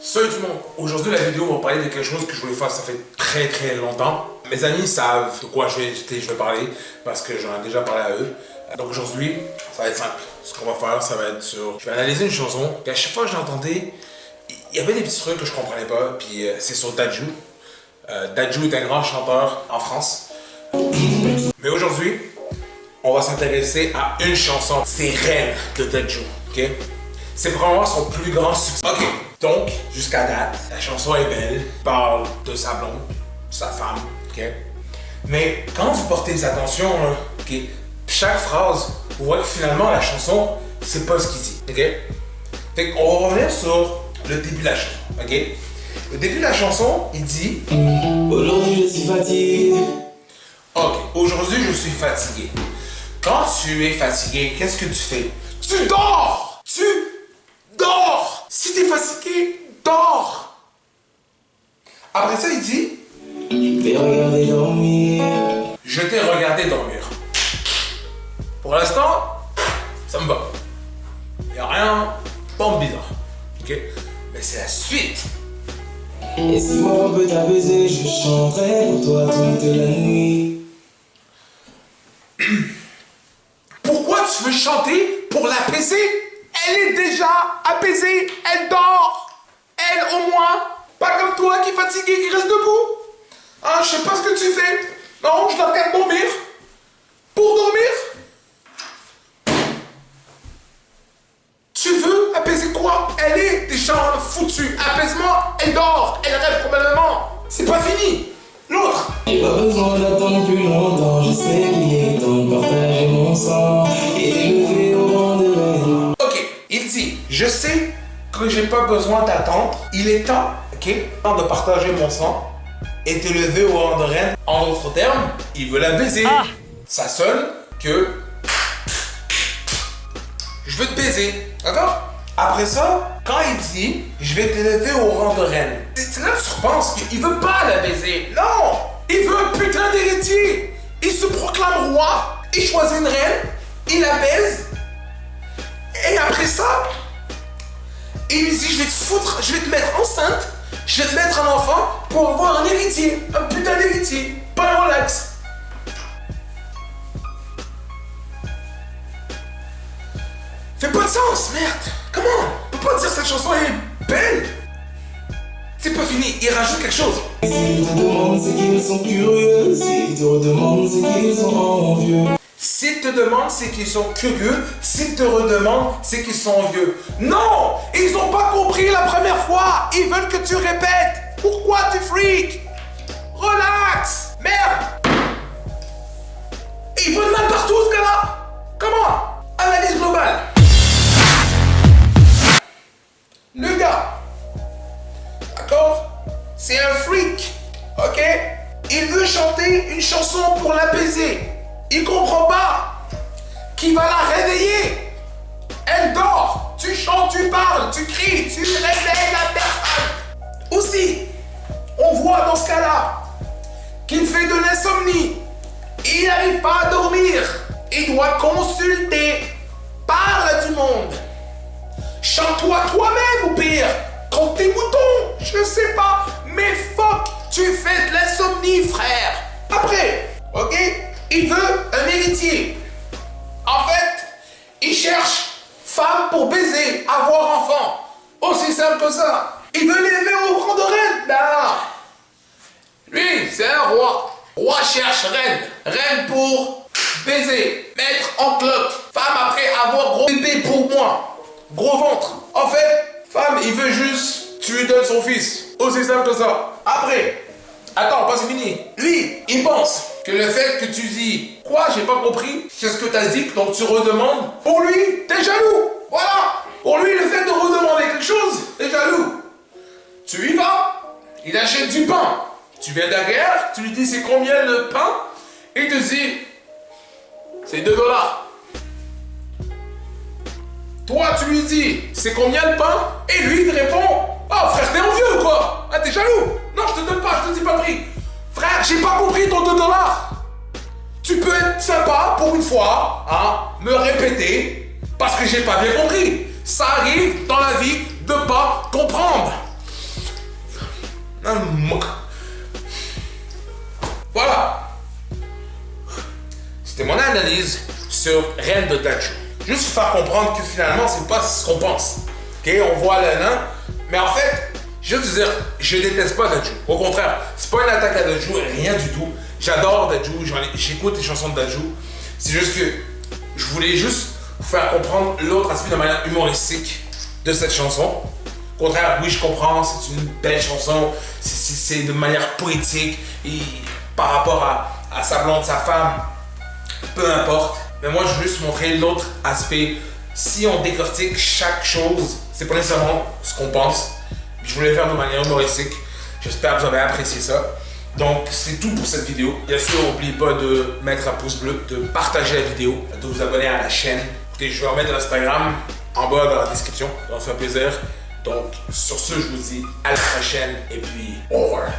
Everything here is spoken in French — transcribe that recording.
Salut tout le monde, aujourd'hui la vidéo va parler de quelque chose que je voulais faire ça fait très longtemps. Mes amis savent de quoi je vais parler parce que j'en ai déjà parlé à eux. Donc aujourd'hui, ça va être simple. Ce qu'on va faire, ça va être sur... Je vais analyser une chanson et à chaque fois que je l'entendais, il y avait des petits trucs que je comprenais pas. Puis c'est sur Dadju. Dadju est un grand chanteur en France. Mais aujourd'hui, on va s'intéresser à une chanson. C'est Reine de Dadju, ok? C'est probablement son plus grand succès. Ok, donc, jusqu'à date, la chanson est belle, parle de sa blonde, sa femme, ok? Mais quand vous portez attention, ok, chaque phrase, vous voyez que finalement la chanson, c'est pas ce qu'il dit, ok? Fait qu'on va revenir sur le début de la chanson, ok? Le début de la chanson, il dit... Aujourd'hui je suis fatigué. Ok, aujourd'hui je suis fatigué. Quand tu es fatigué, qu'est-ce que tu fais? Tu dors! Tu dors! Si t'es fatigué, dors! Après ça, il dit... Je vais regarder dormir. Je t'ai regardé dormir. Pour l'instant, ça me va. Y'a rien de bizarre. Ok? Mais c'est la suite. Et si mon peut t'apaiser, je chanterai pour toi toute la nuit. Pourquoi tu veux chanter pour l'apaiser? Elle est déjà apaisée, elle dort. Elle au moins, pas comme toi qui est fatigué, qui reste debout. Ah, je sais pas ce que tu fais. Non, je dois regarder dormir. Pour dormir? Tu veux apaiser quoi? Elle est déjà foutue. Apaisement, elle dort. Elle rêve probablement. C'est pas fini. L'autre. J'ai pas besoin d'attendre plus longtemps. Je sais qu'il est temps de partager mon sang et d'élever au rang de reine. Ok, il dit, je sais que j'ai pas besoin d'attendre. Il est temps, ok, de partager mon sang et de lever au rang de reine. En d'autres termes, il veut la baiser. Ça sonne que je veux te baiser, d'accord? Après ça, quand il dit je vais te lever au rang de reine, c'est là que tu repenses qu'il veut pas la baiser. Non! Il veut un putain d'héritier. Il se proclame roi, il choisit une reine, il la baise. Et après ça, il lui dit je vais te foutre, je vais te mettre enceinte, je vais te mettre un enfant pour avoir un héritier, un putain d'héritier. Pas relax. Fait pas de sens, merde. Comment? On peut pas dire que cette chanson est belle. C'est pas fini, il rajoute quelque chose. S'ils te demandent, c'est qu'ils sont curieux. S'ils te redemandent, c'est qu'ils sont envieux. S'ils te demandent, c'est qu'ils sont curieux. S'ils te redemandent, c'est qu'ils sont vieux. Non! Ils ont pas compris la première fois. Ils veulent que tu répètes. Pourquoi tu freak? Relax! Merde! Et ils veulent mal partout, ce gars-là. Comment? Analyse globale. Le gars, d'accord? C'est un freak, ok? Il veut chanter une chanson pour l'apaiser. Il comprend pas qu'il va la réveiller. Elle dort. Tu chantes, tu parles, tu cries, tu réveilles la personne. Aussi, on voit dans ce cas-là qu'il fait de l'insomnie. Il n'arrive pas à dormir. Il doit consulter. Parle à du monde. Chante-toi toi-même ou pire. Compte tes moutons. Je sais pas. Mais fuck, tu fais de l'insomnie, frère. Après, ok? Il veut un héritier. En fait, il cherche femme pour baiser, avoir enfant. Aussi simple que ça. Il veut l'élever au rang de reine. Non. Lui, c'est un roi. Roi cherche reine. Reine pour baiser, mettre en cloque. Femme après avoir gros bébé pour moi. Gros ventre. En fait, femme, il veut juste, tu lui donnes son fils. Aussi simple que ça. Après, attends, pas c'est fini. Lui, il pense que le fait que tu dis, quoi, j'ai pas compris, c'est ce que t'as dit, donc tu redemandes. Pour lui, t'es jaloux. Voilà. Pour lui, le fait de redemander quelque chose, t'es jaloux. Tu y vas, il achète du pain. Tu viens derrière, tu lui dis c'est combien le pain, et il te dit, c'est 2 $. Toi, tu lui dis, c'est combien le pain? Et lui, il te répond, oh frère, t'es envieux ou quoi? Ah, t'es jaloux? Non, je te donne pas, je te dis pas le prix. Frère, j'ai pas compris ton 2 $. Tu peux être sympa pour une fois, hein, me répéter, parce que j'ai pas bien compris. Ça arrive dans la vie de pas comprendre. Voilà. C'était mon analyse sur Reine de Dajou. Juste pour faire comprendre que finalement, c'est pas ce qu'on pense. Ok, on voit le nain, mais en fait, je veux te dire, je déteste pas Dajou. Au contraire, c'est pas une attaque à Dajou, rien du tout. J'adore Dajou, j'écoute les chansons de Dajou. C'est juste que je voulais juste vous faire comprendre l'autre aspect de manière humoristique de cette chanson. Au contraire, oui, je comprends, c'est une belle chanson, c'est de manière poétique et par rapport à sa blonde, sa femme, peu importe. Mais moi, je veux juste montrer l'autre aspect. Si on décortique chaque chose, c'est pas nécessairement ce qu'on pense. Je voulais le faire de manière humoristique. J'espère que vous avez apprécié ça. Donc, c'est tout pour cette vidéo. Bien sûr, n'oubliez pas de mettre un pouce bleu, de partager la vidéo, de vous abonner à la chaîne. Écoutez, je vais remettre l'Instagram en bas dans la description. Ça va me faire plaisir. Donc, sur ce, je vous dis à la prochaine et puis au revoir.